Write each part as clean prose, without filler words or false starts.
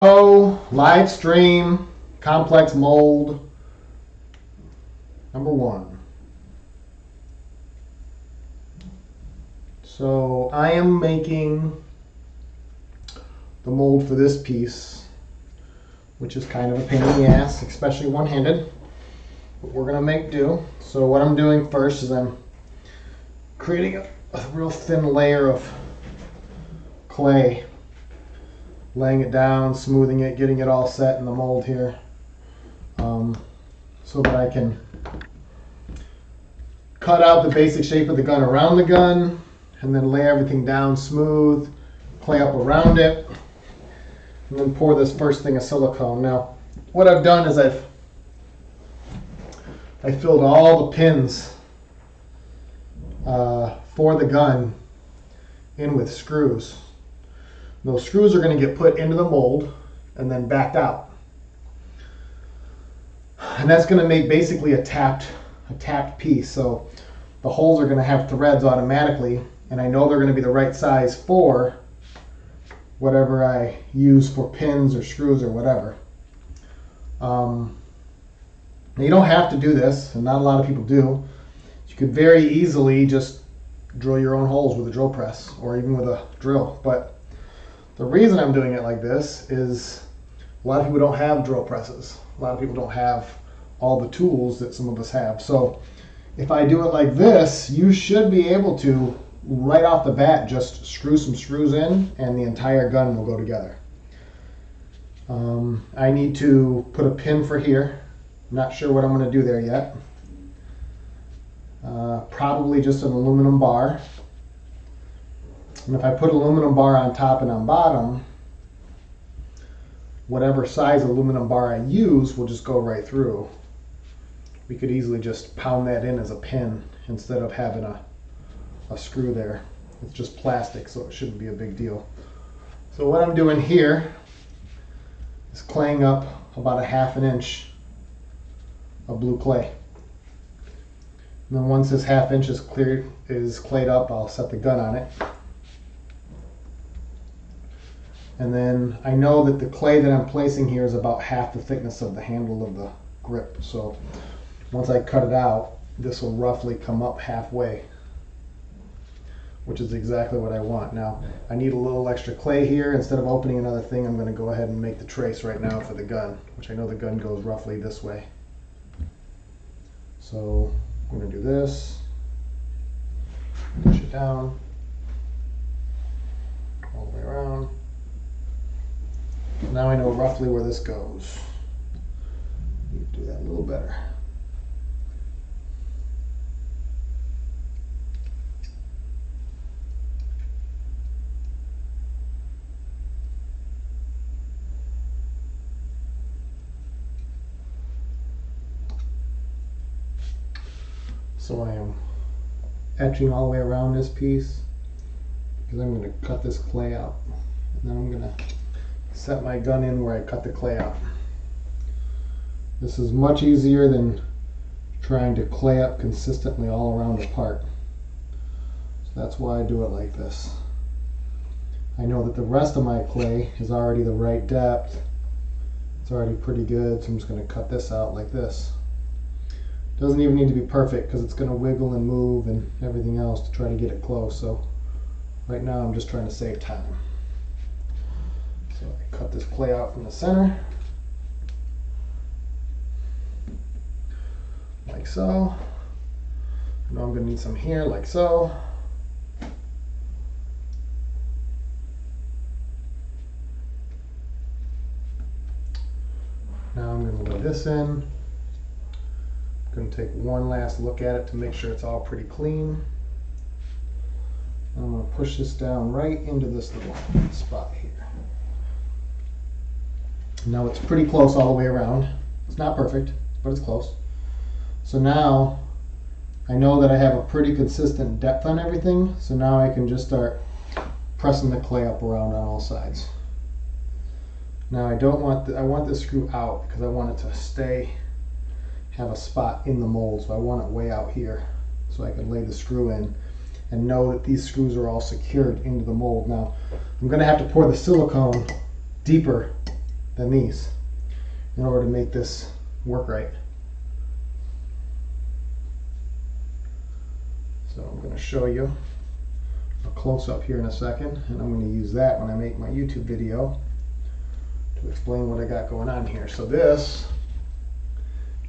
Oh, live stream, complex mold, number 1. So I am making the mold for this piece, which is kind of a pain in the ass, especially one-handed, but we're gonna make do. So what I'm doing first is I'm creating a real thin layer of clay, laying it down, smoothing it, getting it all set in the mold here, so that I can cut out the basic shape of the gun around the gun, and then lay everything down smooth, clay up around it, and then pour this first thing of silicone. Now, what I've done is I filled all the pins for the gun in with screws. Those screws are going to get put into the mold and then backed out. And that's going to make basically a tapped piece. So the holes are going to have threads automatically, and I know they're going to be the right size for whatever I use for pins or screws or whatever. Now you don't have to do this, and not a lot of people do. You could very easily just drill your own holes with a drill press or even with a drill. But the reason I'm doing it like this is a lot of people don't have drill presses. A lot of people don't have all the tools that some of us have. So if I do it like this, you should be able to, right off the bat, just screw some screws in and the entire gun will go together. I need to put a pin for here. I'm not sure what I'm going to do there yet. Probably just an aluminum bar. And if I put aluminum bar on top and on bottom, whatever size aluminum bar I use will just go right through. We could easily just pound that in as a pin instead of having a screw there. It's just plastic, so it shouldn't be a big deal. So what I'm doing here is claying up about a 1/2 inch of blue clay. And then once this 1/2 inch is clayed up, I'll set the gun on it. And then I know that the clay that I'm placing here is about half the thickness of the handle of the grip. So once I cut it out, this will roughly come up halfway, which is exactly what I want. Now, I need a little extra clay here. Instead of opening another thing, I'm going to go ahead and make the trace right now for the gun, which I know the gun goes roughly this way. So I'm going to do this, push it down, all the way around. Now I know roughly where this goes. Need to do that a little better. So I am etching all the way around this piece because I'm going to cut this clay out. And then I'm going to set my gun in where I cut the clay out. This is much easier than trying to clay up consistently all around the part. So that's why I do it like this. I know that the rest of my clay is already the right depth. It's already pretty good, so I'm just going to cut this out like this. Doesn't even need to be perfect because it's going to wiggle and move and everything else to try to get it close. So right now I'm just trying to save time. So I cut this clay out from the center, like so. I know I'm going to need some here, like so. Now I'm going to lay this in. I'm going to take one last look at it to make sure it's all pretty clean. And I'm going to push this down right into this little spot here. Now it's pretty close all the way around. It's not perfect, but it's close. So now I know that I have a pretty consistent depth on everything. So now I can just start pressing the clay up around on all sides. Now I don't want I want this screw out because I want it to have a spot in the mold. So I want it way out here so I can lay the screw in and know that these screws are all secured into the mold. Now I'm going to have to pour the silicone deeper than these in order to make this work right. So I'm going to show you a close-up here in a second, and I'm going to use that when I make my YouTube video to explain what I got going on here. So this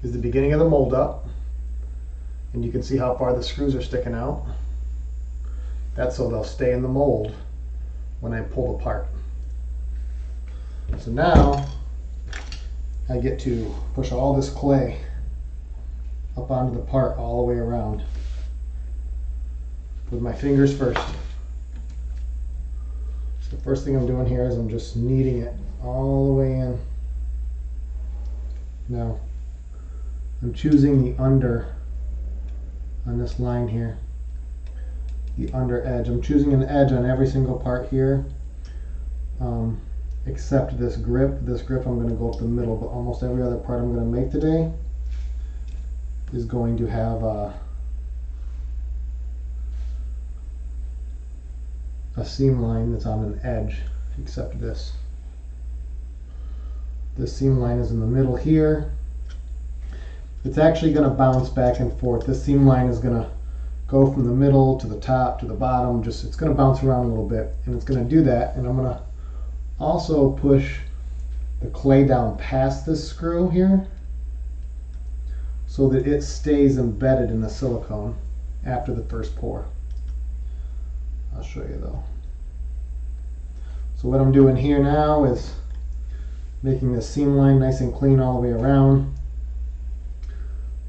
is the beginning of the mold up, and you can see how far the screws are sticking out. That's so they'll stay in the mold when I pull apart. So now I get to push all this clay up onto the part all the way around with my fingers first. So the first thing I'm doing here is I'm just kneading it all the way in. Now I'm choosing the under on this line here, the under edge. I'm choosing an edge on every single part here, except this grip. This grip I'm going to go up the middle, but almost every other part I'm going to make today is going to have a seam line that's on an edge, except this. This seam line is in the middle here. It's actually going to bounce back and forth. This seam line is going to go from the middle to the top to the bottom. Just it's going to bounce around a little bit, and it's going to do that. And I'm going to also push the clay down past this screw here so that it stays embedded in the silicone after the first pour. I'll show you though. So what I'm doing here now is making this seam line nice and clean all the way around.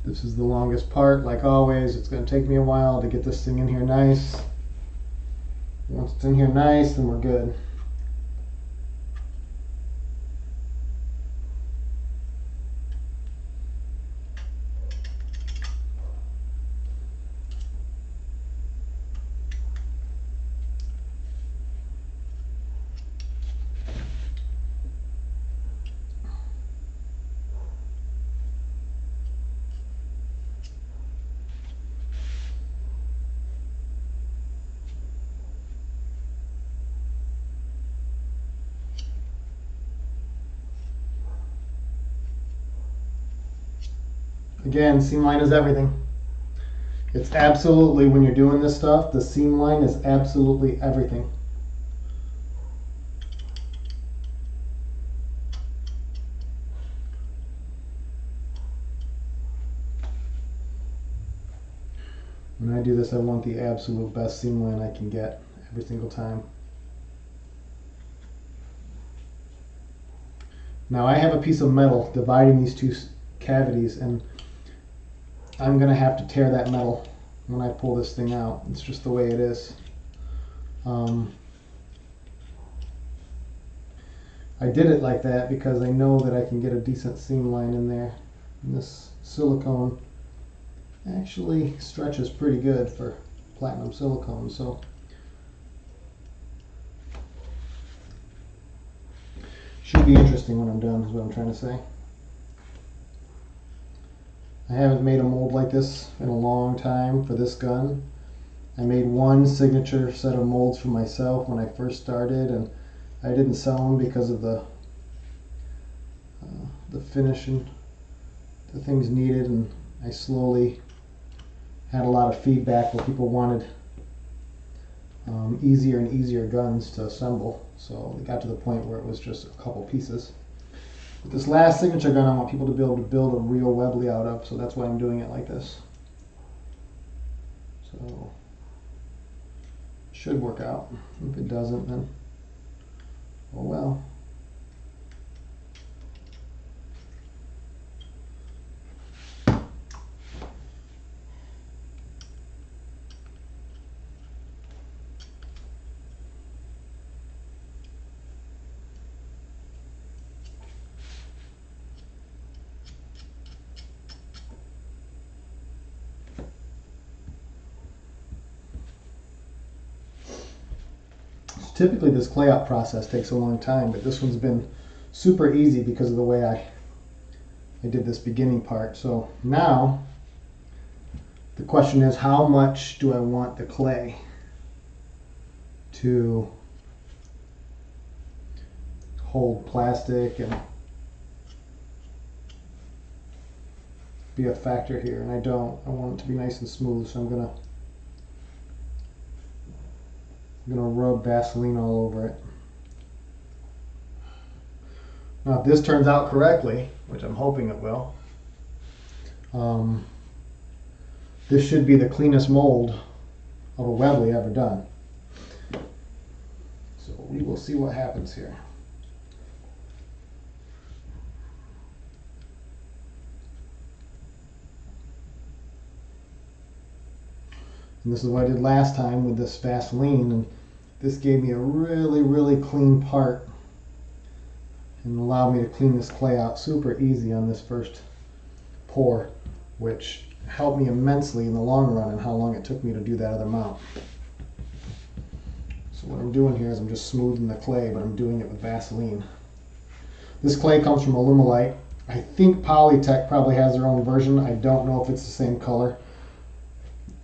This is the longest part, like always. It's going to take me a while to get this thing in here nice. Once it's in here nice, then we're good. Again, seam line is everything. It's absolutely, when you're doing this stuff, the seam line is absolutely everything. When I do this, I want the absolute best seam line I can get every single time. Now I have a piece of metal dividing these two cavities, and I'm going to have to tear that metal when I pull this thing out. It's just the way it is. I did it like that because I know that I can get a decent seam line in there. And this silicone actually stretches pretty good for platinum silicone. So should be interesting when I'm done, is what I'm trying to say. I haven't made a mold like this in a long time for this gun. I made one signature set of molds for myself when I first started, and I didn't sell them because of the finish and the things needed, and I slowly had a lot of feedback where people wanted easier and easier guns to assemble, so it got to the point where it was just a couple pieces. With this last signature gun, I want people to be able to build a real Webley out of, so that's why I'm doing it like this. So it should work out. If it doesn't, then oh well. Typically this clay out process takes a long time, but this one's been super easy because of the way I did this beginning part. So now the question is, how much do I want the clay to hold plastic and be a factor here, and I don't. I want it to be nice and smooth, so I'm gonna rub Vaseline all over it. Now, if this turns out correctly, which I'm hoping it will, this should be the cleanest mold of a Webley ever done. So we will see what happens here. And this is what I did last time with this Vaseline, and this gave me a really, really clean part and allowed me to clean this clay out super easy on this first pour, which helped me immensely in the long run and how long it took me to do that other mount. So what I'm doing here is I'm just smoothing the clay, but I'm doing it with Vaseline. This clay comes from Alumilite. I think Polytech probably has their own version. I don't know if it's the same color.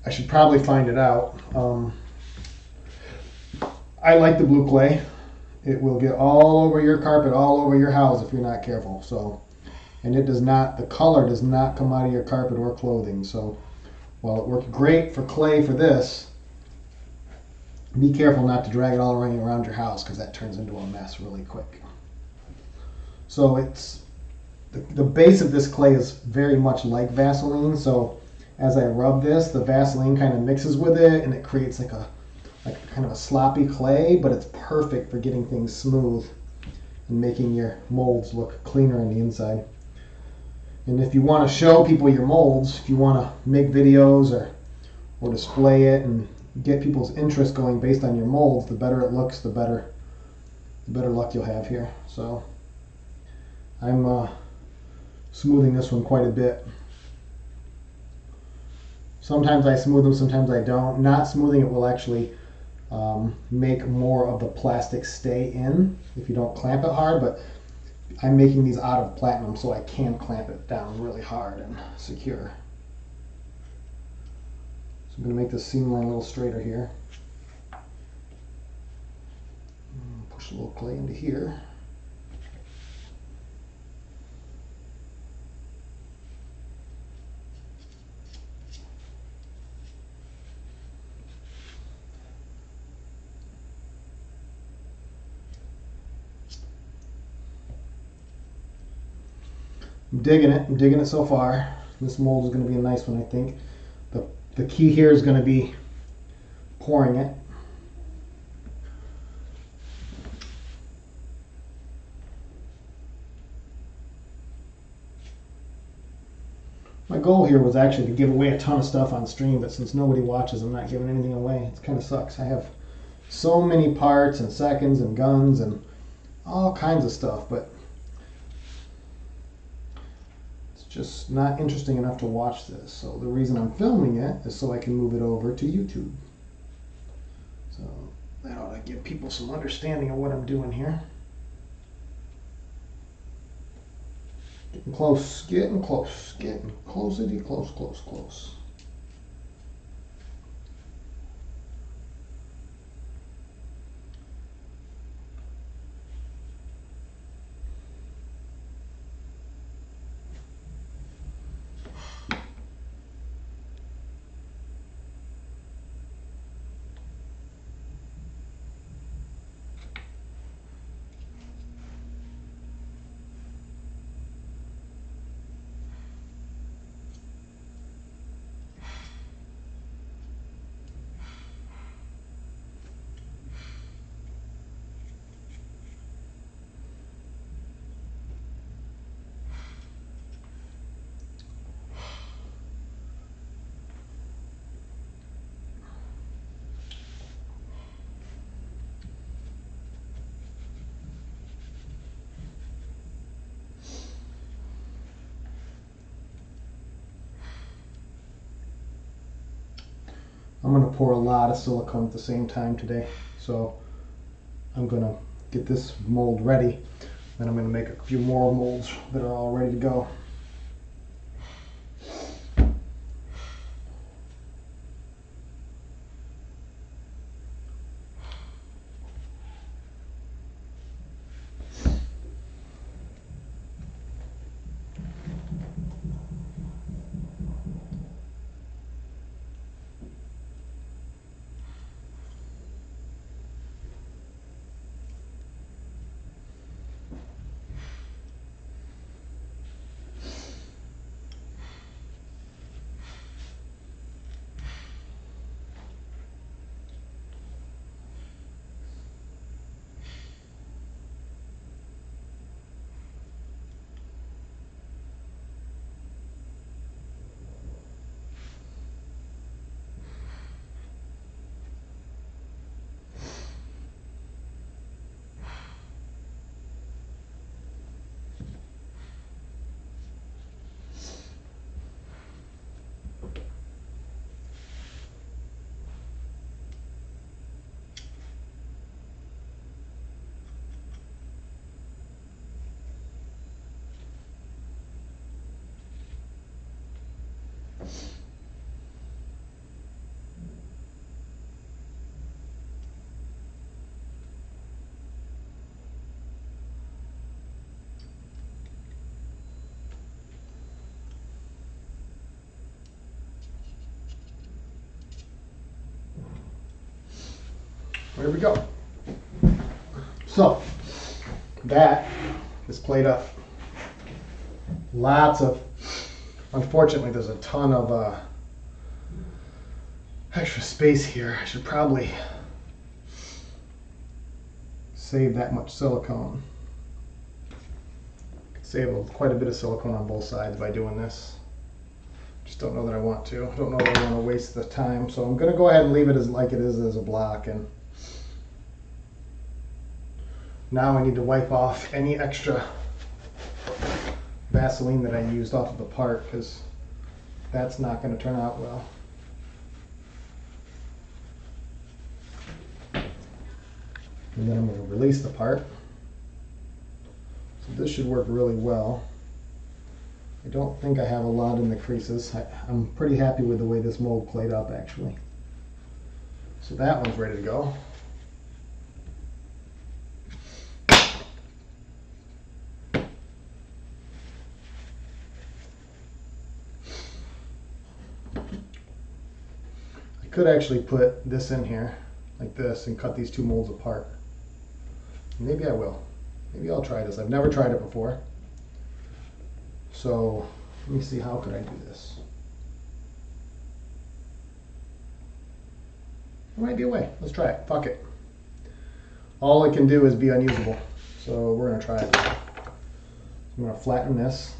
I should probably find it out. I like the blue clay. It will get all over your carpet, all over your house if you're not careful. So, and it does not, the color does not come out of your carpet or clothing. So while it worked great for clay for this, be careful not to drag it all around your house, because that turns into a mess really quick. So it's, the base of this clay is very much like Vaseline. So as I rub this, the Vaseline kind of mixes with it, and it creates like kind of a sloppy clay, but it's perfect for getting things smooth and making your molds look cleaner on the inside. And if you want to show people your molds, if you want to make videos or display it and get people's interest going based on your molds, the better it looks, the better luck you'll have here. So I'm smoothing this one quite a bit. Sometimes I smooth them, sometimes I don't. Not smoothing it will actually make more of the plastic stay in if you don't clamp it hard, but I'm making these out of platinum so I can clamp it down really hard and secure. So I'm going to make this seam line a little straighter here. Push a little clay into here. I'm digging it so far. This mold is going to be a nice one, I think. The key here is going to be pouring it. My goal here was actually to give away a ton of stuff on stream, but since nobody watches, I'm not giving anything away. It kind of sucks. I have so many parts and seconds and guns and all kinds of stuff, but just not interesting enough to watch this. So the reason I'm filming it is so I can move it over to YouTube. So that ought to give people some understanding of what I'm doing here. Getting close, getting close, getting closity, close, close, close. I'm going to pour a lot of silicone at the same time today. So I'm going to get this mold ready. Then I'm going to make a few more molds that are all ready to go. there we go. So that is played up. Lots of, unfortunately, there's a ton of extra space here. I should probably save that much silicone. Save quite a bit of silicone on both sides by doing this. Just don't know that I want to. I don't know that I want to waste the time. So I'm going to go ahead and leave it as like it is as a block. And now I need to wipe off any extra Vaseline that I used off of the part, because that's not going to turn out well. And then I'm going to release the part. So this should work really well. I don't think I have a lot in the creases. I'm pretty happy with the way this mold played up, actually. So that one's ready to go. I could actually put this in here like this and cut these two molds apart. Maybe I will. Maybe I'll try this. I've never tried it before. So let me see, how could I do this? There might be a way. Let's try it. Fuck it. All it can do is be unusable. So we're going to try it. I'm going to flatten this.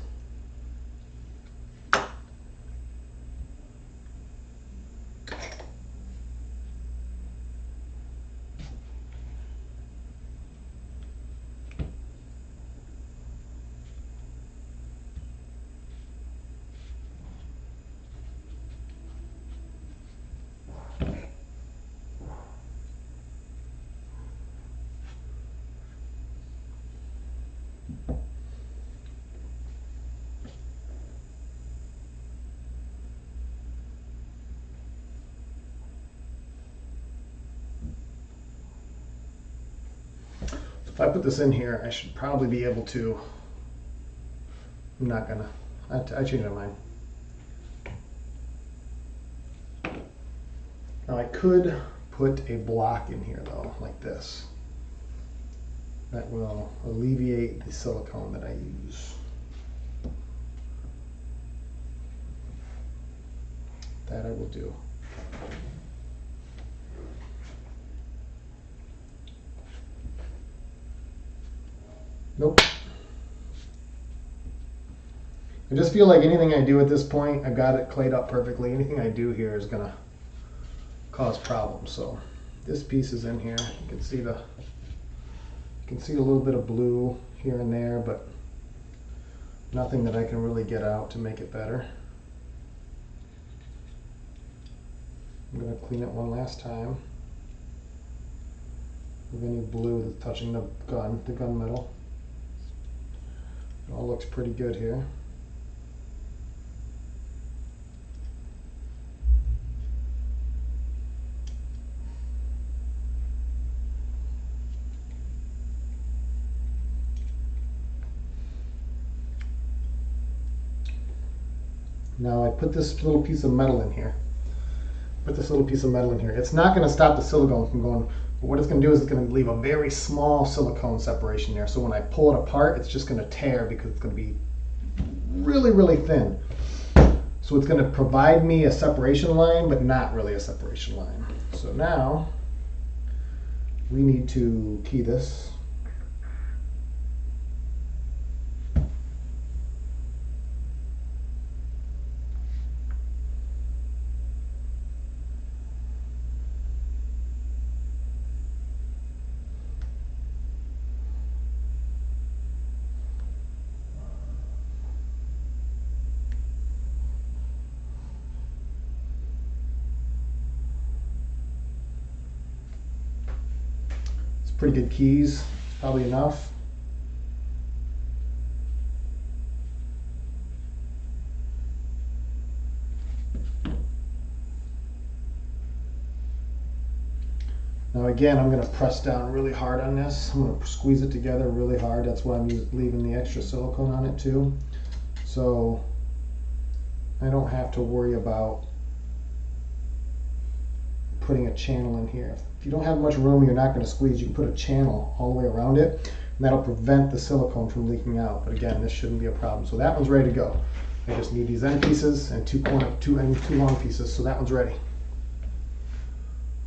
If I put this in here, I should probably be able to, I'm not gonna, I changed my mind. Now I could put a block in here though, like this. That will alleviate the silicone that I use. That I will do. Nope. I just feel like anything I do at this point, I've got it clayed up perfectly. Anything I do here is gonna cause problems. So this piece is in here. You can see a little bit of blue here and there, but nothing that I can really get out to make it better. I'm gonna clean it one last time with any blue that's touching the gun metal. It all looks pretty good here. Now I put this little piece of metal in here. It's not going to stop the silicone from going, but what it's going to do is it's going to leave a very small silicone separation there. So when I pull it apart, it's just going to tear because it's going to be really, really thin. So it's going to provide me a separation line, but not really a separation line. So now we need to key this. Pretty good keys, probably enough. Now again, I'm going to press down really hard on this. I'm going to squeeze it together really hard. That's why I'm leaving the extra silicone on it too. So I don't have to worry about putting a channel in here. If you don't have much room, you're not going to squeeze, you can put a channel all the way around it, and that'll prevent the silicone from leaking out. But again, this shouldn't be a problem. So that one's ready to go. I just need these end pieces and two long pieces, so that one's ready.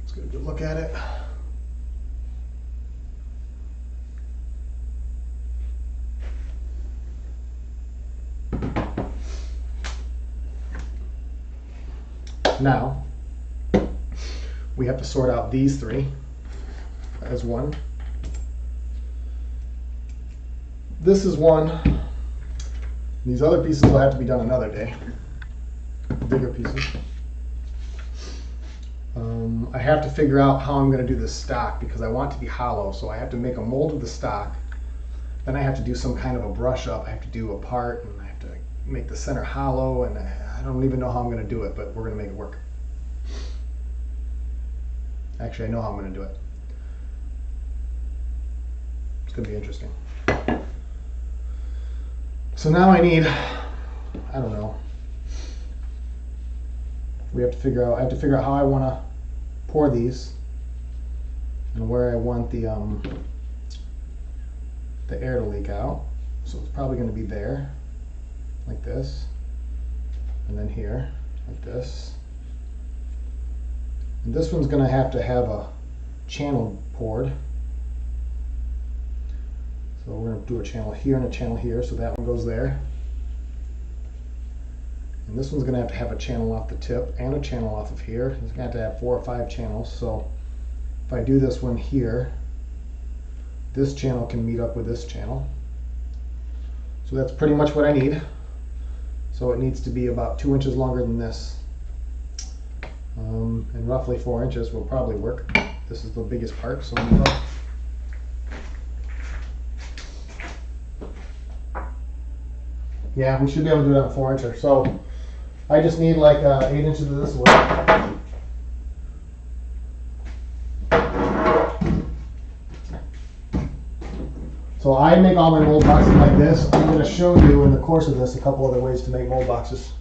Let's get a good look at it. Now, we have to sort out these three as one. This is one. These other pieces will have to be done another day. Bigger pieces. I have to figure out how I'm going to do this stock because I want it to be hollow, so I have to make a mold of the stock. Then I have to do some kind of a brush up. I have to do a part, and I have to make the center hollow, and I don't even know how I'm going to do it, but we're going to make it work. Actually, I know how I'm going to do it. It's going to be interesting. So now I need, I don't know. I have to figure out how I want to pour these and where I want the air to leak out. So it's probably going to be there, like this, and then here, like this. And this one's going to have a channel poured. So we're going to do a channel here and a channel here, so that one goes there. And this one's going to have a channel off the tip and a channel off of here. It's going to have 4 or 5 channels. So if I do this one here, this channel can meet up with this channel. So that's pretty much what I need. So it needs to be about 2 inches longer than this. And roughly 4 inches will probably work. This is the biggest part, so yeah, we should be able to do that in 4 inches. So I just need like 8 inches of this wood. So I make all my mold boxes like this. I'm going to show you in the course of this a couple other ways to make mold boxes.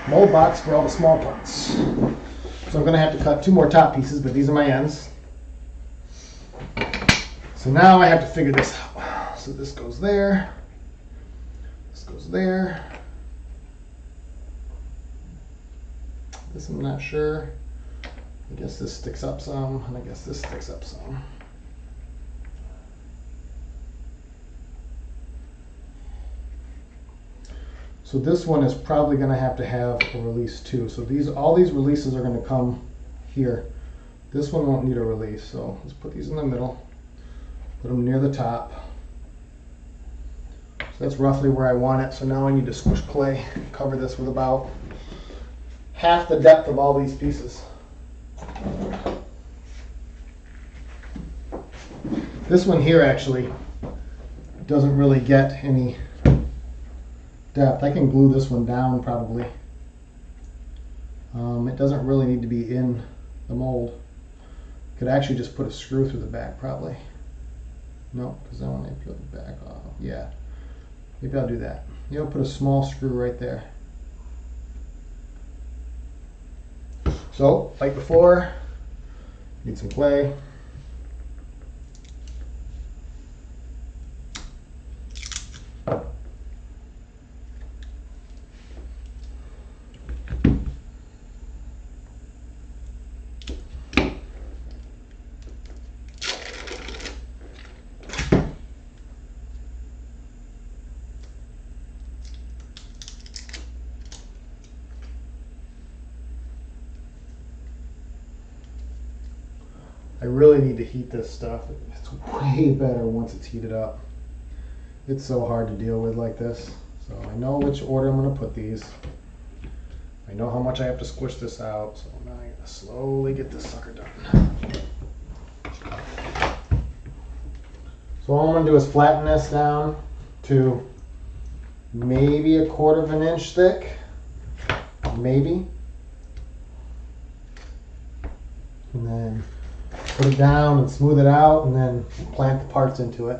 Mold box for all the small parts. So I'm going to have to cut 2 more top pieces, but these are my ends. So now I have to figure this out. So this goes there. This goes there. This I'm not sure. I guess this sticks up some, and I guess this sticks up some. So this one is probably going to have a release too. So all these releases are going to come here. This one won't need a release. So let's put these in the middle. Put them near the top. So that's roughly where I want it. So now I need to squish clay, cover this with about half the depth of all these pieces. This one here actually doesn't really get any depth. I can glue this one down probably. It doesn't really need to be in the mold. Could actually just put a screw through the back probably. No, because I want to peel the back off. Yeah, maybe I'll do that. Put a small screw right there. So, like before, need some clay. I really need to heat this stuff. It's way better once it's heated up. It's so hard to deal with like this. So I know which order I'm going to put these. I know how much I have to squish this out. So now I gotta slowly get this sucker done. So all I'm going to do is flatten this down to maybe 1/4 of an inch thick. Maybe. And then put it down and smooth it out, and then plant the parts into it.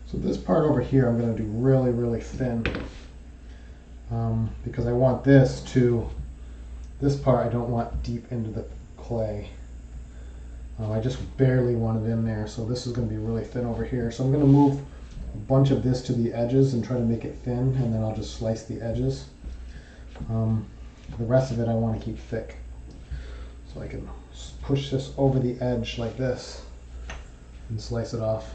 So this part over here I'm going to do really, really thin because I want this part I don't want deep into the clay. I just barely want it in there, so this is going to be really thin over here. So I'm going to move a bunch of this to the edges and try to make it thin, and then I'll just slice the edges. The rest of it I want to keep thick. So I can push this over the edge like this and slice it off.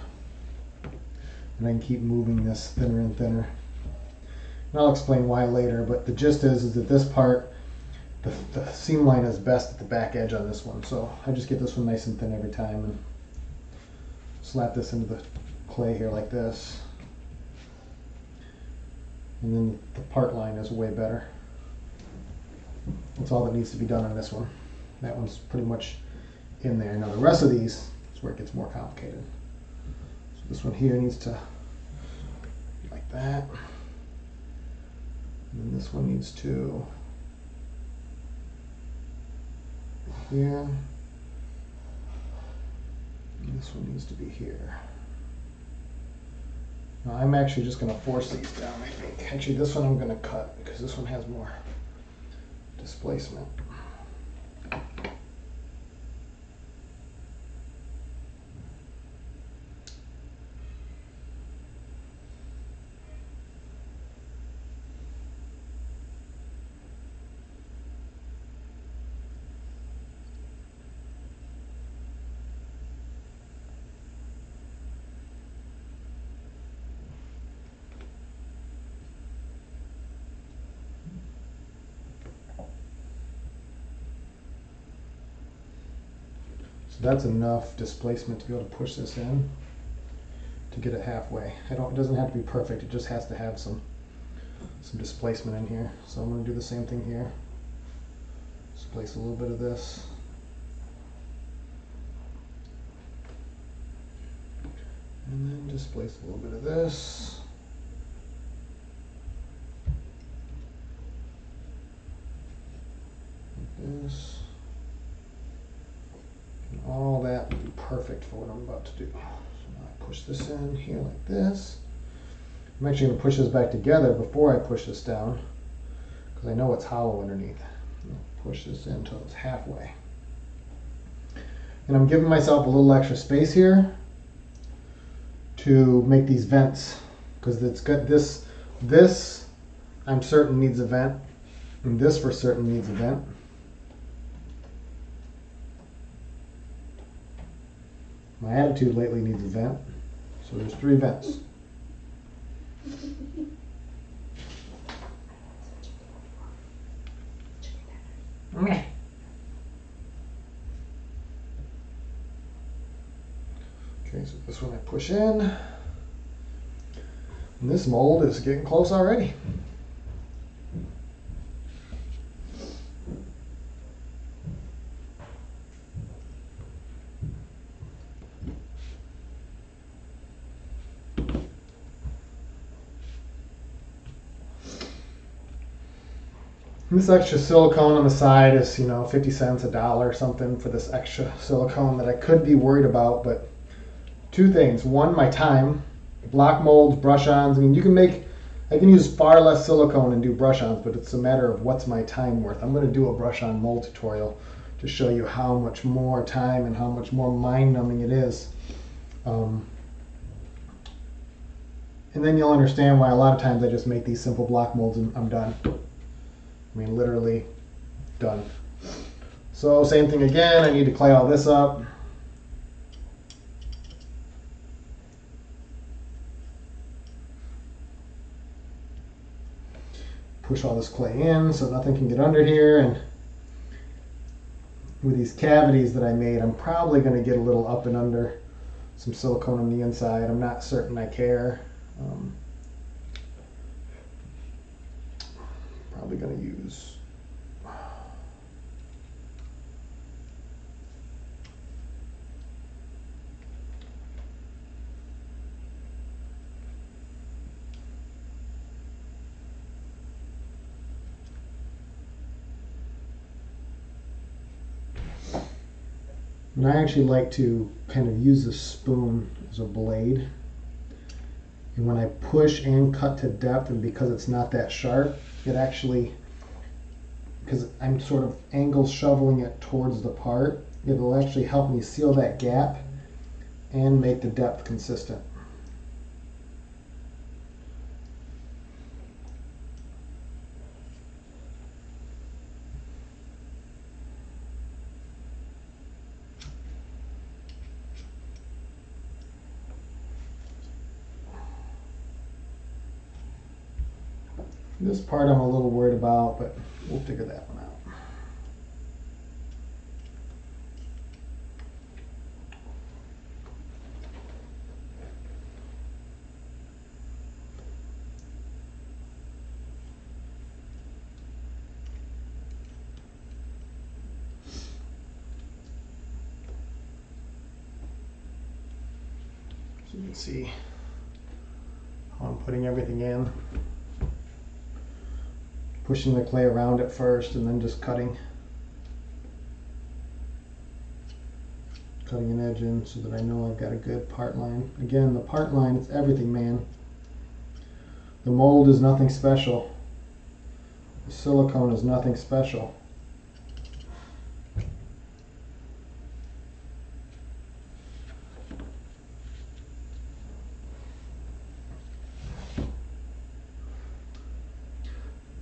And I can keep moving this thinner and thinner. And I'll explain why later, but the gist is that this part, the seam line is best at the back edge on this one. So I just get this one nice and thin every time and slap this into the clay here like this. And then the part line is way better. That's all that needs to be done on this one. That one's pretty much in there. Now the rest of these is where it gets more complicated. So this one here needs to be like that. And then this one needs to here. And this one needs to be here. Now I'm actually just going to force these down, I think. Actually, this one I'm going to cut because this one has more displacement. So that's enough displacement to be able to push this in to get it halfway. It doesn't have to be perfect, it just has to have some displacement in here. So I'm going to do the same thing here. Just place a little bit of this. And then just place a little bit of this. Like this. And all that will be perfect for what I'm about to do. So now I push this in here like this. I'm actually going to push this back together before I push this down because I know it's hollow underneath. Push this in until it's halfway. And I'm giving myself a little extra space here to make these vents, because it's got this I'm certain needs a vent, and this for certain needs a vent. My attitude lately needs a vent, so there's 3 vents. Okay, so this one I push in, and this mold is getting close already. This extra silicone on the side is, 50 cents, $1 or something for this extra silicone that I could be worried about, but 2 things. One, my time. Block molds, brush-ons. I can use far less silicone and do brush-ons, but it's a matter of what's my time worth. I'm going to do a brush-on mold tutorial to show you how much more time and how much more mind-numbing it is. And then you'll understand why a lot of times I just make these simple block molds and I'm done. Literally done. So same thing again, I need to clay all this up. Push all this clay in so nothing can get under here, and with these cavities that I made, I'm probably going to get a little up and under some silicone on the inside. I'm not certain I care. Probably going to use and I actually like to kind of use the spoon as a blade. And when I push and cut to depth, and because it's not that sharp, it actually, because I'm sort of angle shoveling it towards the part, it'll actually help me seal that gap and make the depth consistent. This part I'm a little worried about, but we'll figure that one out. So you can see how I'm putting everything in. Pushing the clay around it first and then just cutting an edge in so that I know I've got a good part line. Again, the part line is everything, man. The mold is nothing special. The silicone is nothing special.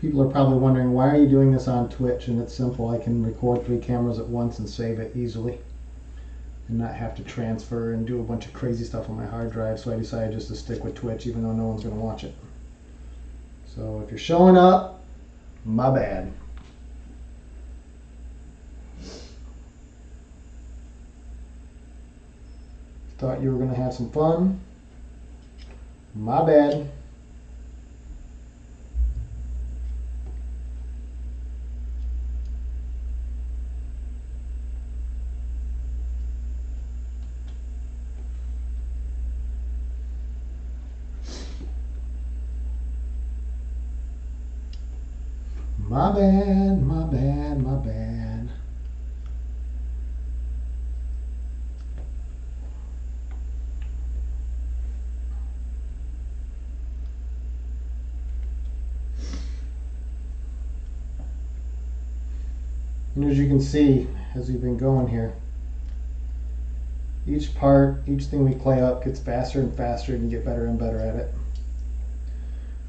People are probably wondering, why are you doing this on Twitch? And it's simple. I can record 3 cameras at once and save it easily and not have to transfer and do a bunch of crazy stuff on my hard drive. So I decided just to stick with Twitch, even though no one's going to watch it. So if you're showing up, my bad. Thought you were going to have some fun. My bad. My bad, my bad, my bad. And as you can see, as we've been going here, each part, each thing we clay up gets faster and faster, and you get better and better at it.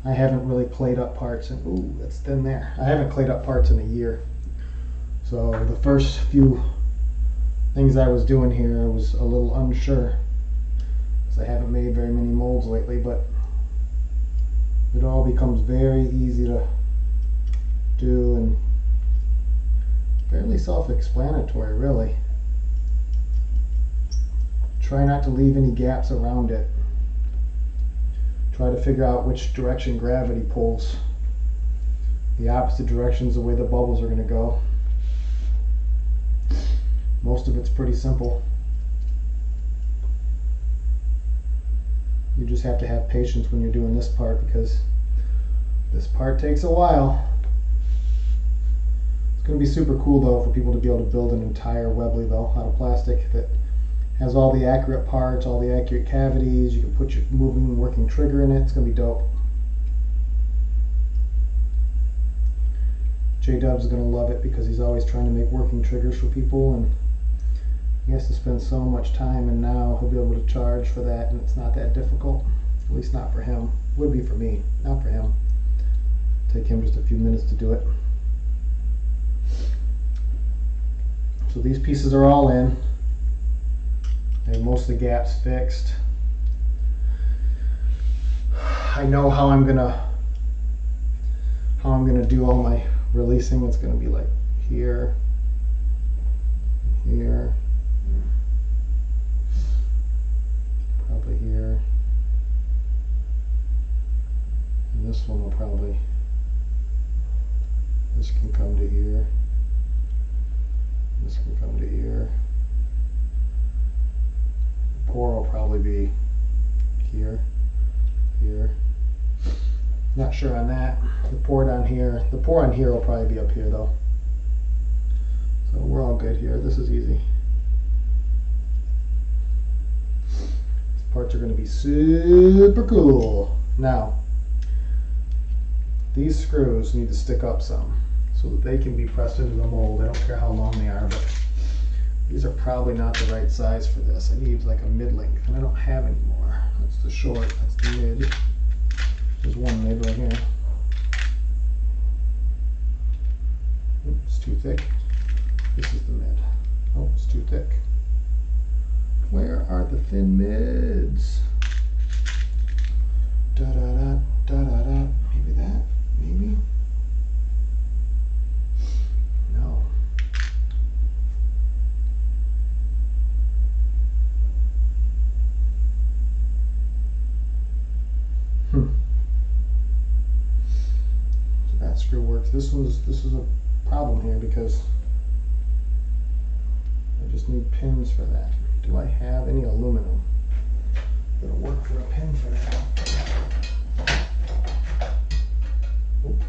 I haven't really clayed up parts, and ooh, that's thin there. I haven't clayed up parts in a year. So the first few things I was doing here, I was a little unsure, because I haven't made very many molds lately, but it all becomes very easy to do and fairly self-explanatory, really. Try not to leave any gaps around it. Try to figure out which direction gravity pulls. The opposite direction is the way the bubbles are going to go. Most of it's pretty simple. You just have to have patience when you're doing this part, because this part takes a while. It's going to be super cool though for people to be able to build an entire Webley though out of plastic that has all the accurate parts, all the accurate cavities. You can put your moving and working trigger in it. It's going to be dope. J-Dub's going to love it because he's always trying to make working triggers for people, and he has to spend so much time, and now he'll be able to charge for that, and it's not that difficult. At least not for him. Would be for me, not for him. Take him just a few minutes to do it. So these pieces are all in. I have most of the gaps fixed. I know how I'm gonna do all my releasing. It's gonna be like here, here, probably here, and this one will probably, this can come to here, this can come to here. The pour will probably be here, here. Not sure on that. The pour down here, the pour on here will probably be up here though. So we're all good here. This is easy. These parts are going to be super cool. Now, these screws need to stick up some so that they can be pressed into the mold. I don't care how long they are, but these are probably not the right size for this. I need like a mid-length, and I don't have any more. That's the short, that's the mid. There's one mid right here. Oops, it's too thick. This is the mid. Oh, it's too thick. Where are the thin mids? Da da da da da da. Maybe that. Maybe. No. So that screw works. This is a problem here because I just need pins for that. Do I have any aluminum that'll work for a pin for that? Oop.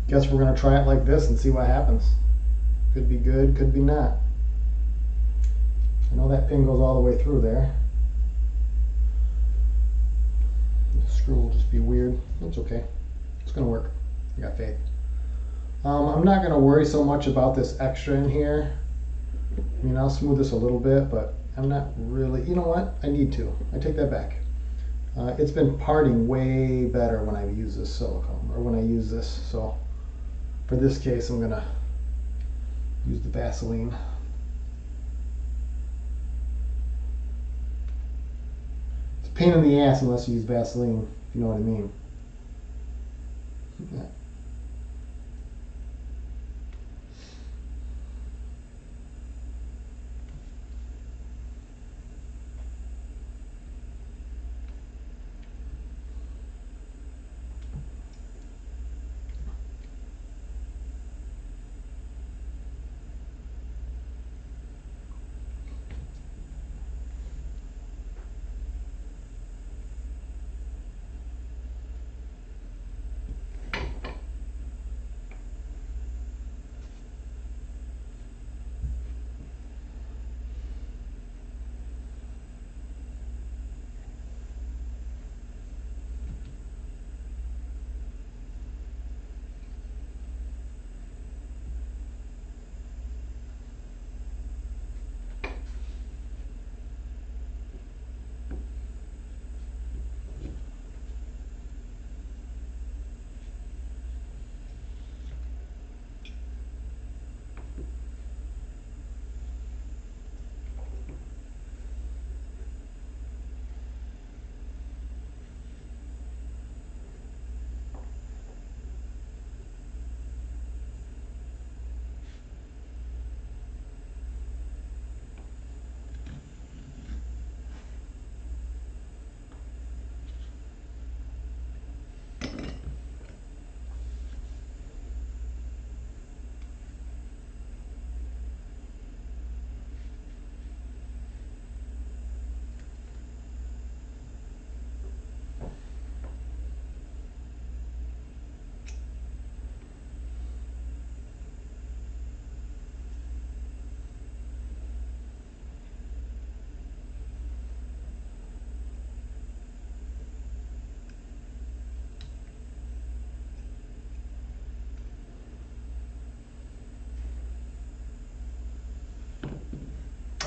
Guess we're going to try it like this and see what happens. Could be good, could be not. I know that pin goes all the way through there. The screw will just be weird. That's okay. It's going to work. I got faith. I'm not going to worry so much about this extra in here. I mean, I'll smooth this a little bit, but I'm not really, you know what? I need to. I take that back. It's been parting way better when I use this silicone, or when I use this, so for this case, I'm gonna use the Vaseline. It's a pain in the ass unless you use Vaseline, if you know what I mean. Yeah.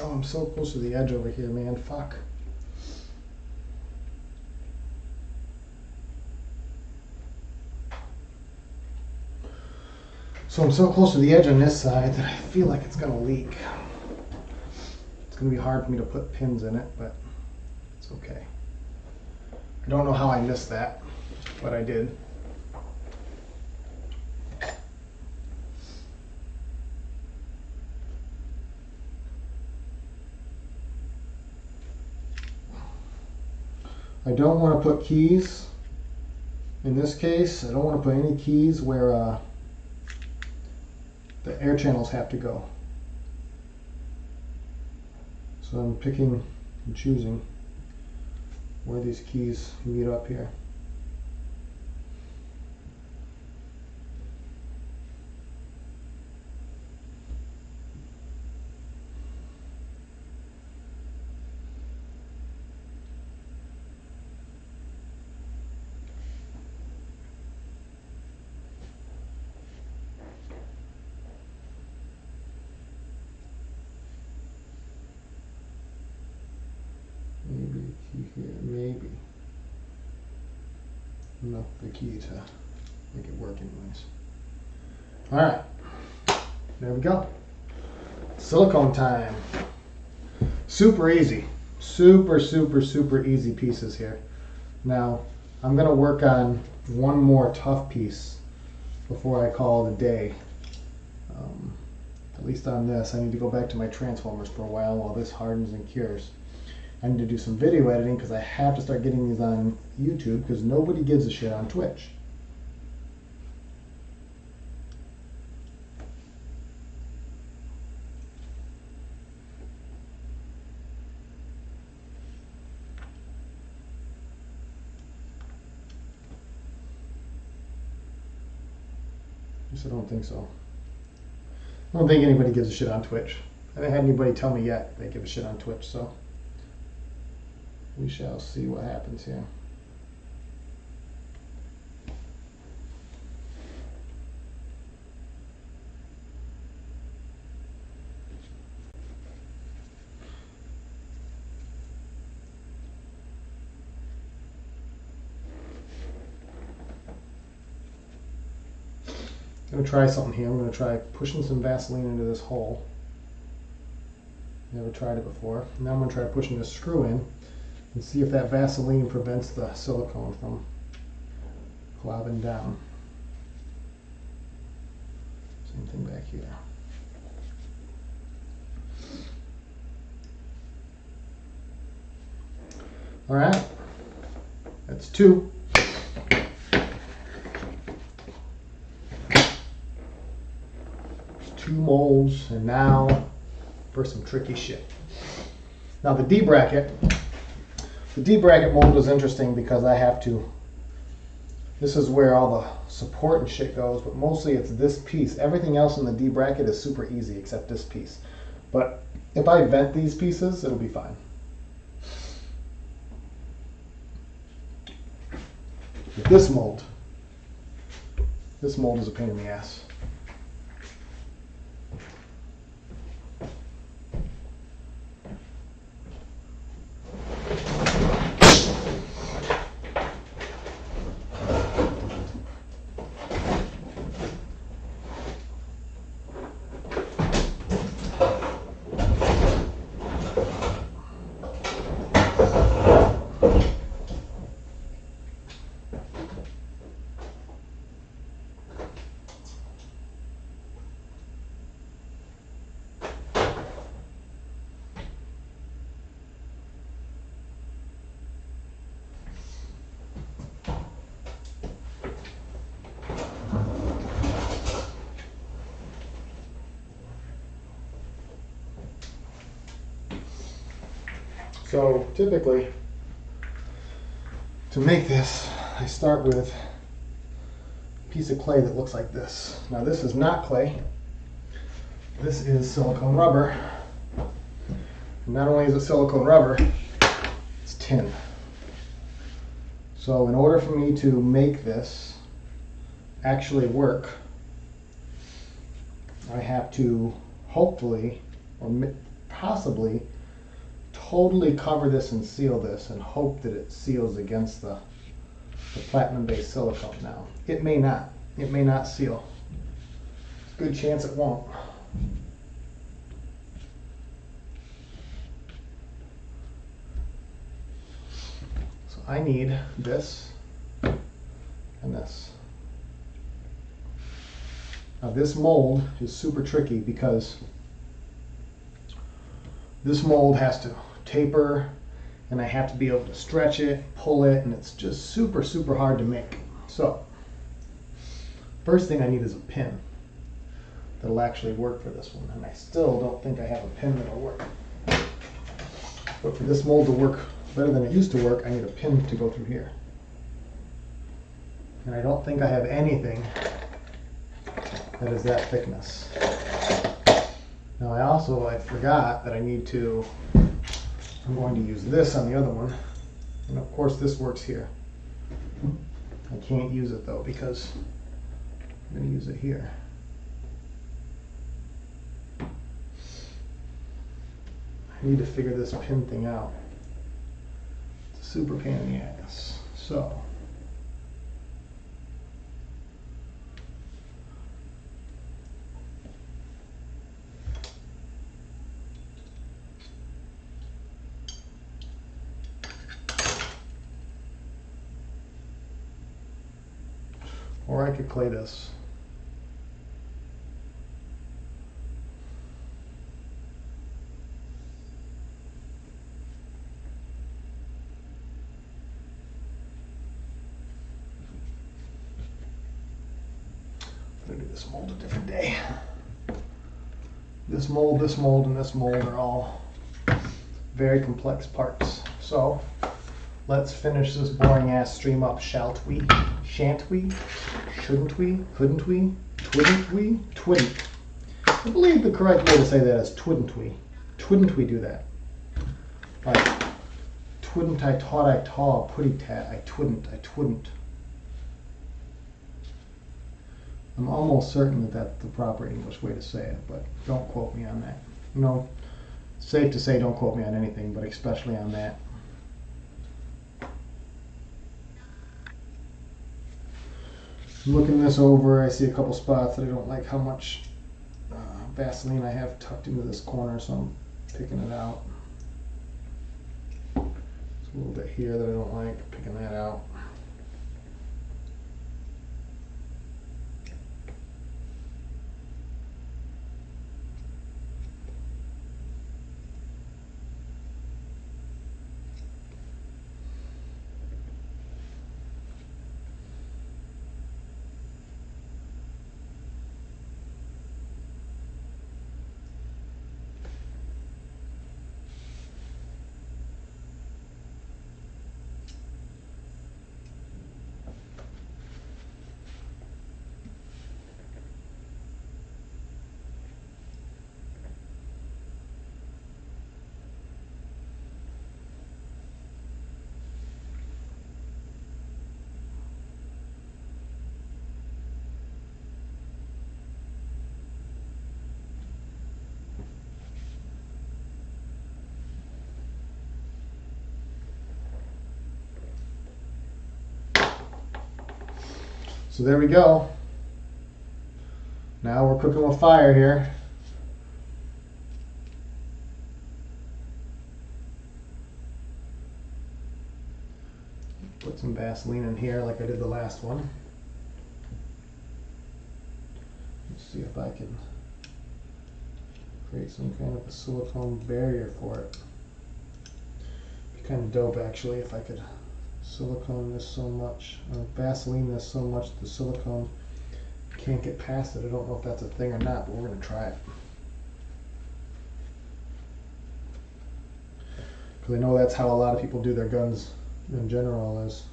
Oh, I'm so close to the edge over here, man. Fuck. So I'm so close to the edge on this side that I feel like it's going to leak. It's going to be hard for me to put pins in it, but it's okay. I don't know how I missed that, but I did. I don't want to put keys. In this case, I don't want to put any keys where the air channels have to go. So I'm picking and choosing where these keys meet up here. Maybe a key here, maybe. Enough the key to make it work anyways. Alright, there we go. Silicone time. Super easy. Super, super, super easy pieces here. Now, I'm going to work on one more tough piece before I call it a day. At least on this. I need to go back to my transformers for a while this hardens and cures. I need to do some video editing because I have to start getting these on YouTube because nobody gives a shit on Twitch. At least I don't think so. I don't think anybody gives a shit on Twitch. I haven't had anybody tell me yet they give a shit on Twitch, so we shall see what happens here. I'm going to try something here. I'm going to try pushing some Vaseline into this hole. Never tried it before. Now I'm going to try pushing this screw in and see if that Vaseline prevents the silicone from globbing down. Same thing back here. All right, that's two. Two molds, and now for some tricky shit. Now the D bracket mold was interesting because I have to, this is where all the support and shit goes, but mostly it's this piece. Everything else in the D bracket is super easy except this piece. But if I vent these pieces, it'll be fine. But this mold is a pain in the ass. So typically, to make this, I start with a piece of clay that looks like this. Now this is not clay, this is silicone rubber. And not only is it silicone rubber, it's tin. So in order for me to make this actually work, I have to hopefully or possibly totally cover this and seal this and hope that it seals against the platinum-based silicone. Now, it may not. It may not seal. Good chance it won't. So I need this and this. Now this mold is super tricky because this mold has to taper and I have to be able to stretch it, pull it, and it's just super, super hard to make. So first thing I need is a pin that'll actually work for this one, and I still don't think I have a pin that'll work. But for this mold to work better than it used to work, I need a pin to go through here. And I don't think I have anything that is that thickness. Now I forgot that I need to, I'm going to use this on the other one. And of course this works here. I can't use it though because I'm going to use it here. I need to figure this pin thing out. It's a super pain in the ass. So, or I could clay this. I'm gonna do this mold a different day. This mold, and this mold are all very complex parts. So let's finish this boring ass stream up, shalt we? Shan't we? Shouldn't we? Couldn't we? Twouldn't we? Twouldn't. I believe the correct way to say that is twouldn't we? Twouldn't we do that? Like, twouldn't I taught I taw, putty tat, I twouldn't. I'm almost certain that that's the proper English way to say it, but don't quote me on that. You know, safe to say don't quote me on anything, but especially on that. Looking this over, I see a couple spots that I don't like how much Vaseline I have tucked into this corner, so I'm picking it out. There's a little bit here that I don't like, picking that out. So there we go. Now we're cooking with fire here. Put some Vaseline in here like I did the last one. Let's see if I can create some kind of a silicone barrier for it. It'd be kind of dope actually if I could silicone this so much, or Vaseline this so much the silicone can't get past it. I don't know if that's a thing or not, but we're going to try it. Because I know that's how a lot of people do their guns in general, is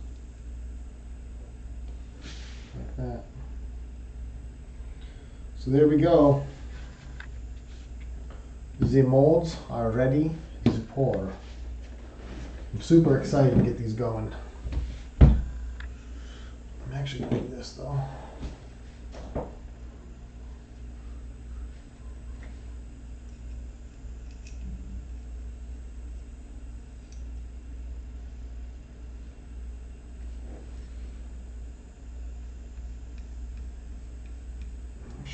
like that. So there we go. The molds are ready to pour. I'm super excited to get these going. I'm actually going to do this though.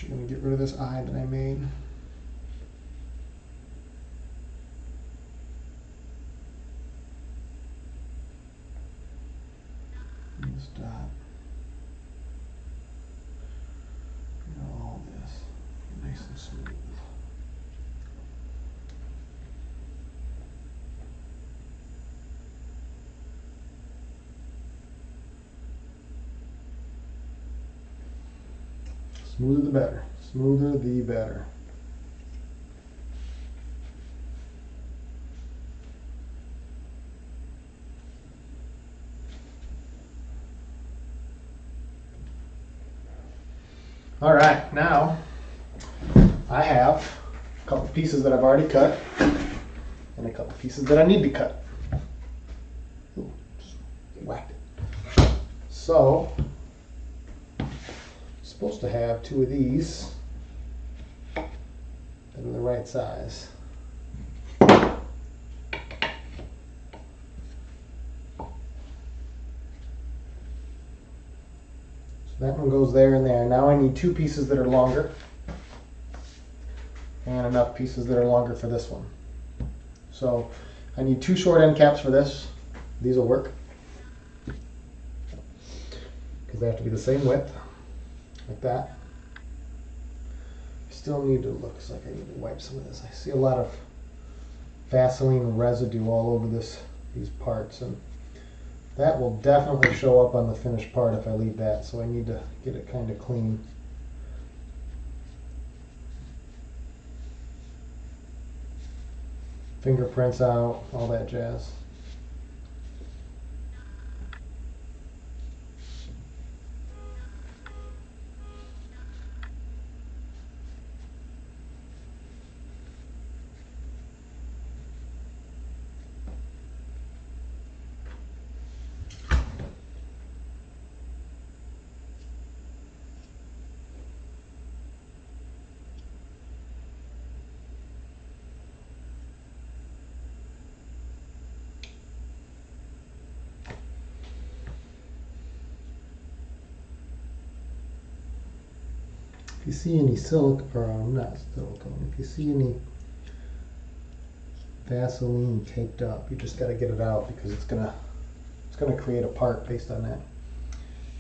actually going to get rid of this eye that I made. This dot. All this nice and smooth. Smoother the better. Smoother the better. All right, now I have a couple pieces that I've already cut and a couple pieces that I need to cut. Ooh, whacked it. So, I'm supposed to have two of these that are the right size. That one goes there and there. Now I need two pieces that are longer and enough pieces that are longer for this one. So I need two short end caps for this. These will work because they have to be the same width, like that. I still need to, looks like I need to wipe some of this. I see a lot of Vaseline residue all over these parts, and that will definitely show up on the finished part if I leave that, so I need to get it kind of clean. Fingerprints out, all that jazz. If you see any not silicone, if you see any Vaseline taped up, you just got to get it out because it's gonna create a part based on that.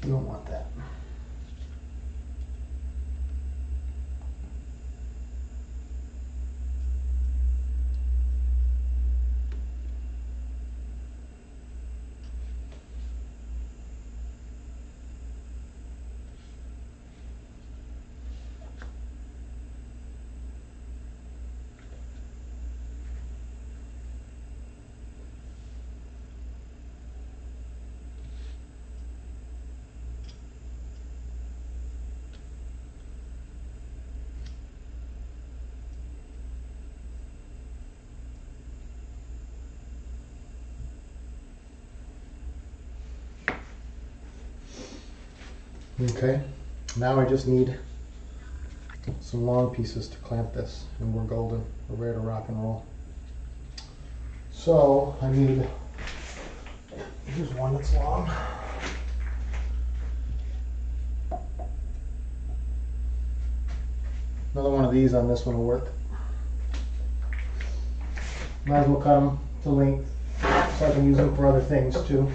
You don't want that. Okay, now I just need some long pieces to clamp this, and we're golden. We're ready to rock and roll. So I need, here's one that's long. Another one of these on this one will work. Might as well cut them to length so I can use them for other things too.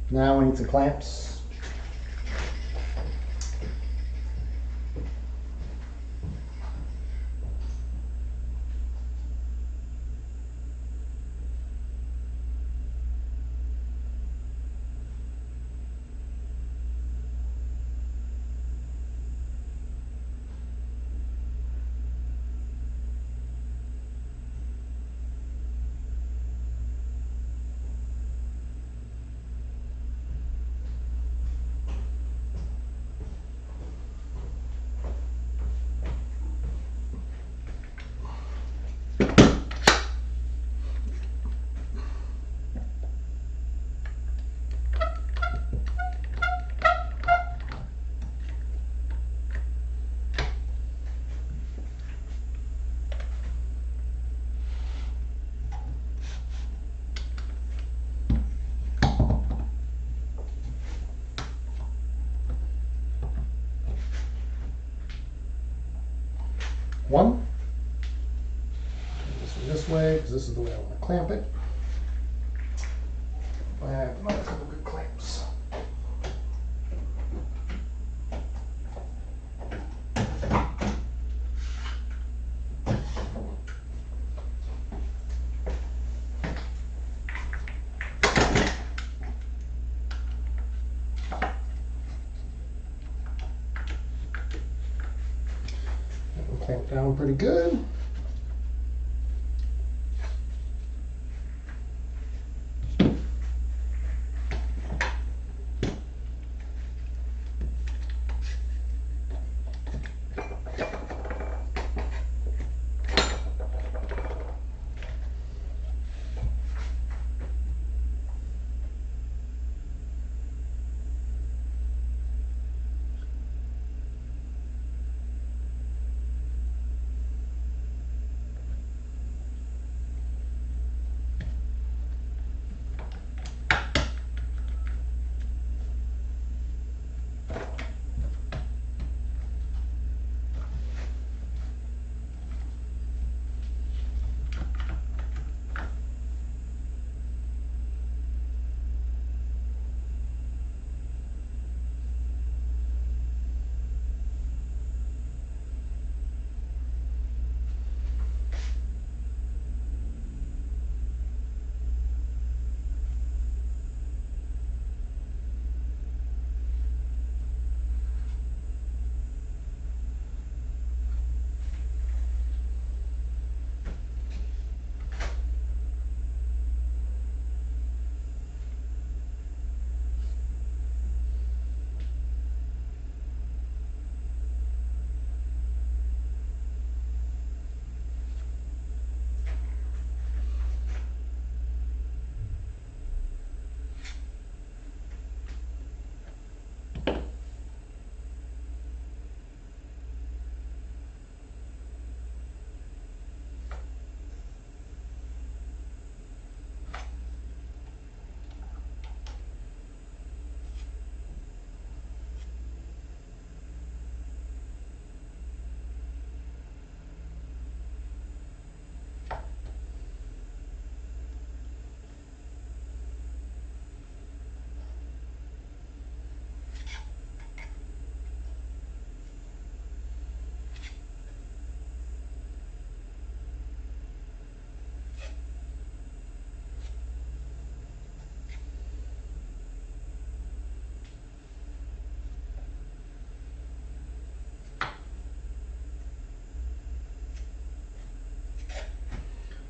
Now we need some clamps. One. This way, because this is the way I want to clamp it. I have another couple good clamps. Clamp down pretty good.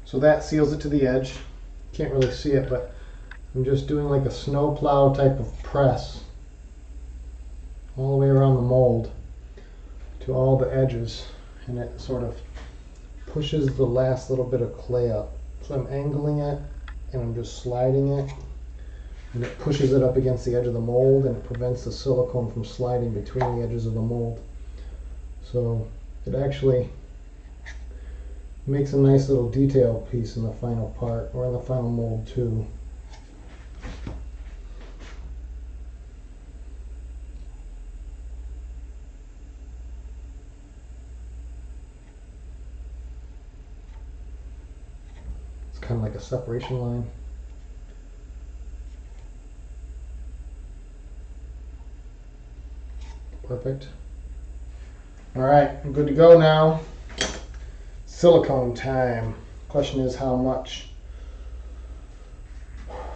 So that seals it to the edge. Can't really see it, but I'm just doing like a snowplow type of press all the way around the mold to all the edges, and it sort of pushes the last little bit of clay up. So I'm angling it and I'm just sliding it, and it pushes it up against the edge of the mold, and it prevents the silicone from sliding between the edges of the mold. So it actually makes a nice little detail piece in the final part, or in the final mold too. It's kind of like a separation line. Perfect. All right, I'm good to go now. Silicone time. Question is how much?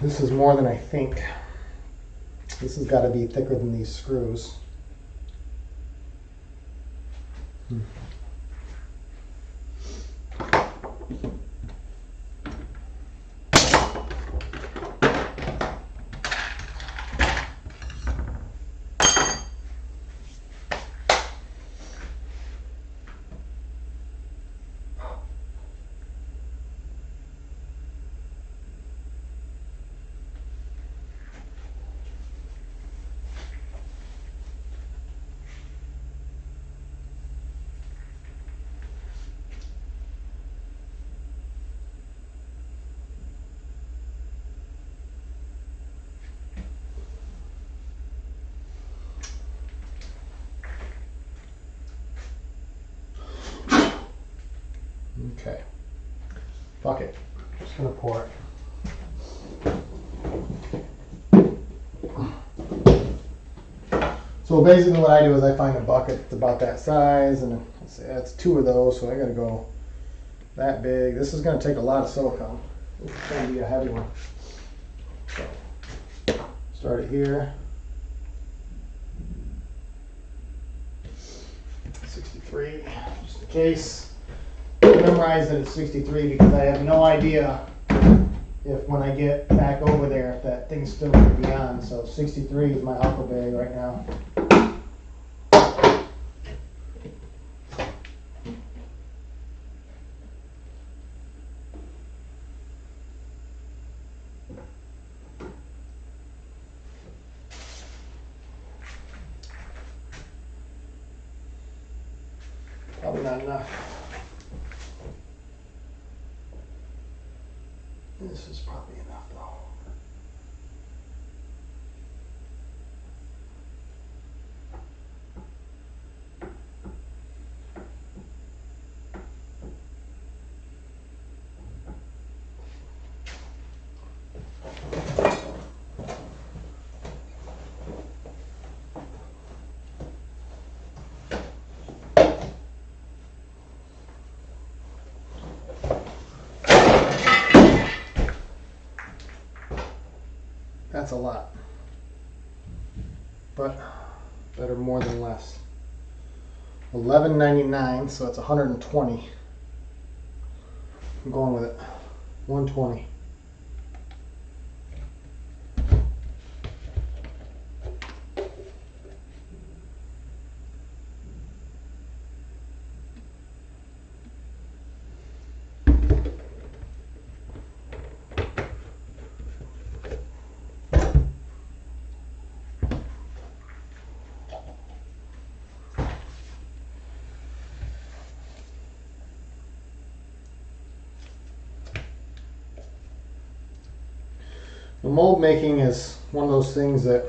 This is more than I think. This has got to be thicker than these screws. Okay, bucket. Just gonna pour it. So basically what I do is I find a bucket that's about that size, and let's say that's 2 of those, so I gotta go that big. This is gonna take a lot of silicone. This is gonna be a heavy one. So start it here. 63, just in case. Memorize that it's 63 because I have no idea if when I get back over there if that thing's still going to be on. So 63 is my huckleberry right now. Probably not enough. This is probably enough though. That's a lot, but better more than less. $11.99, so it's 120. I'm going with it. 120. The mold making is one of those things that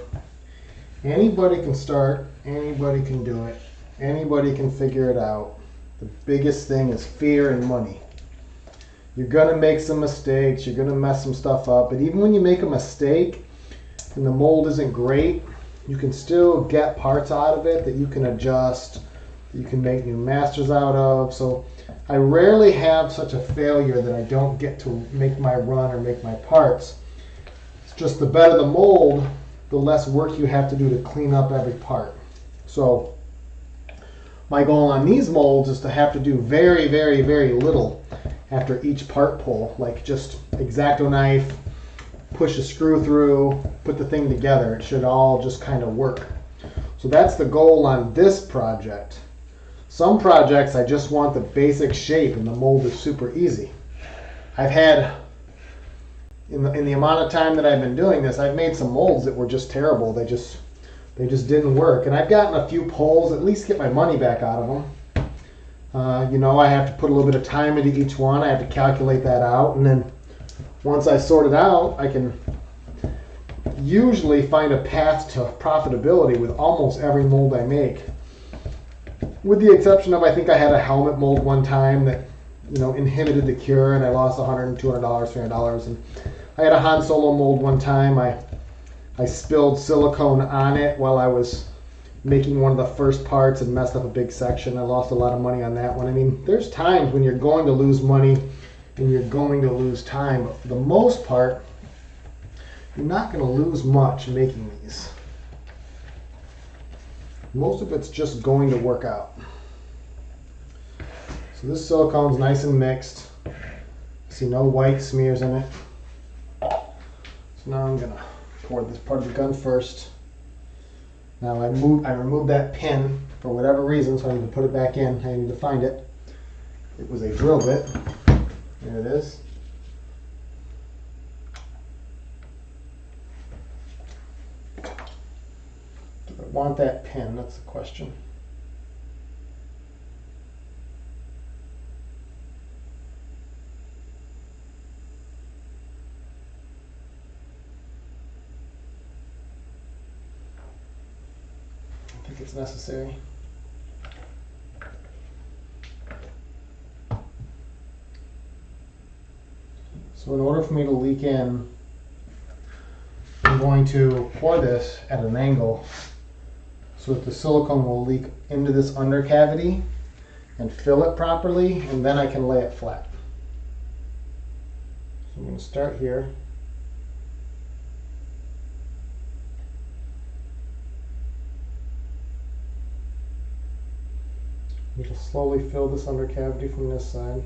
anybody can start, anybody can do it, anybody can figure it out. The biggest thing is fear and money. You're gonna make some mistakes, you're gonna mess some stuff up, but even when you make a mistake and the mold isn't great, you can still get parts out of it that you can adjust, that you can make new masters out of. So I rarely have such a failure that I don't get to make my run or make my parts. Just the better the mold, the less work you have to do to clean up every part. So my goal on these molds is to have to do very, very, very little after each part pull, like just X-Acto knife, push a screw through, put the thing together. It should all just kind of work. So that's the goal on this project. Some projects I just want the basic shape and the mold is super easy. I've had in the amount of time that I've been doing this, I've made some molds that were just terrible. They just didn't work. And I've gotten a few pulls, at least get my money back out of them. You know, I have to put a little bit of time into each one. I have to calculate that out. And then once I sort it out, I can usually find a path to profitability with almost every mold I make. With the exception of, I think I had a helmet mold one time that, you know, inhibited the cure and I lost $100, $200, $300. And I had a Han Solo mold one time. I spilled silicone on it while I was making one of the first parts and messed up a big section. I lost a lot of money on that one. I mean, there's times when you're going to lose money and you're going to lose time, but for the most part, you're not going to lose much making these. Most of it's just going to work out. So this silicone's nice and mixed. See no white smears in it. So now I'm going to pour this part of the gun first. Now I removed that pin for whatever reason, so I need to put it back in. I need to find it. It was a drill bit. There it is. Do I want that pin? That's the question. I think it's necessary. So in order for me to leak in, I'm going to pour this at an angle so that the silicone will leak into this under cavity and fill it properly, and then I can lay it flat. So I'm going to start here. It'll slowly fill this under cavity from this side.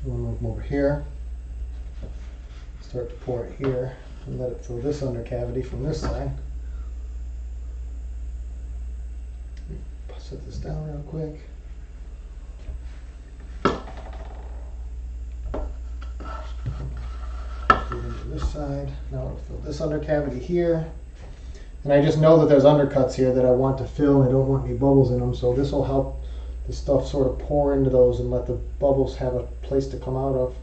I'm going to come over here, start to pour it here, and let it fill this under cavity from this side. Set this down real quick. Put it into this side. Now I'll fill this under cavity here. And I just know that there's undercuts here that I want to fill. I don't want any bubbles in them, so this will help the stuff sort of pour into those and let the bubbles have a place to come out of.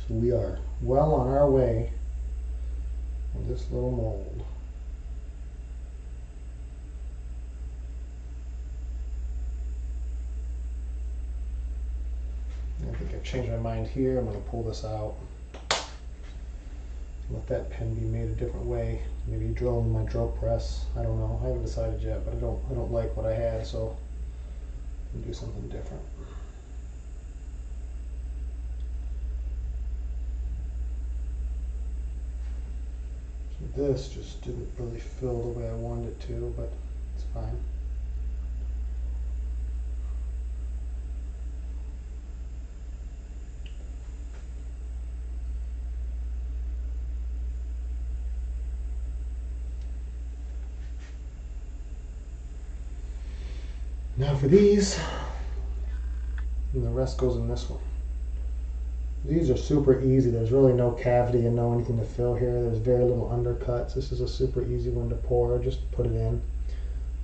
So we are well on our way with this little mold. I think I've changed my mind here. I'm going to pull this out. Let that pin be made a different way. Maybe drill in my drill press. I don't know. I haven't decided yet, but I don't like what I had, so I'll do something different. This just didn't really fill the way I wanted it to, but it's fine. Now for these, and the rest goes in this one. These are super easy. There's really no cavity and no anything to fill here. There's very little undercuts. This is a super easy one to pour. Just put it in.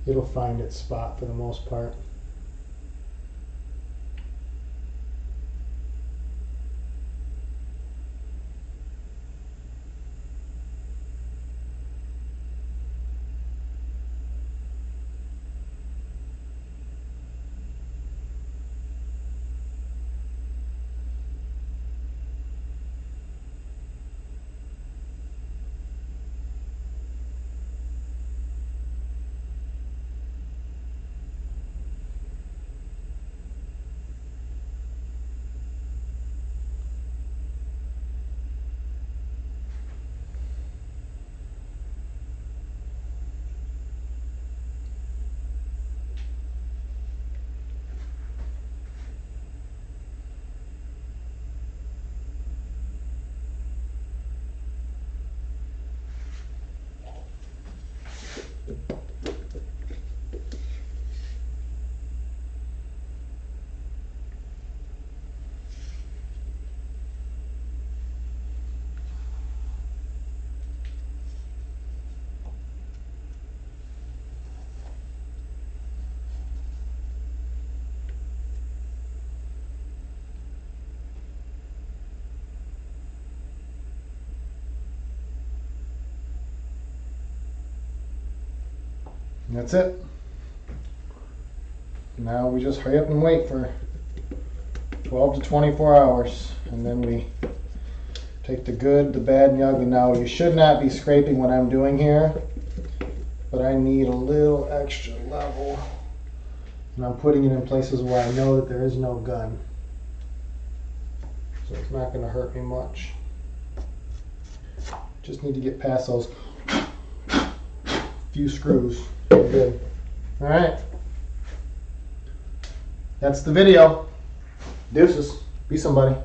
It'll find its spot for the most part. And that's it. Now we just hurry up and wait for 12 to 24 hours, and then we take the good, the bad, and the ugly. Now you should not be scraping what I'm doing here, but I need a little extra level, and I'm putting it in places where I know that there is no gun, so it's not going to hurt me much. Just need to get past those few screws. Good. All right. That's the video. Deuces. Be somebody.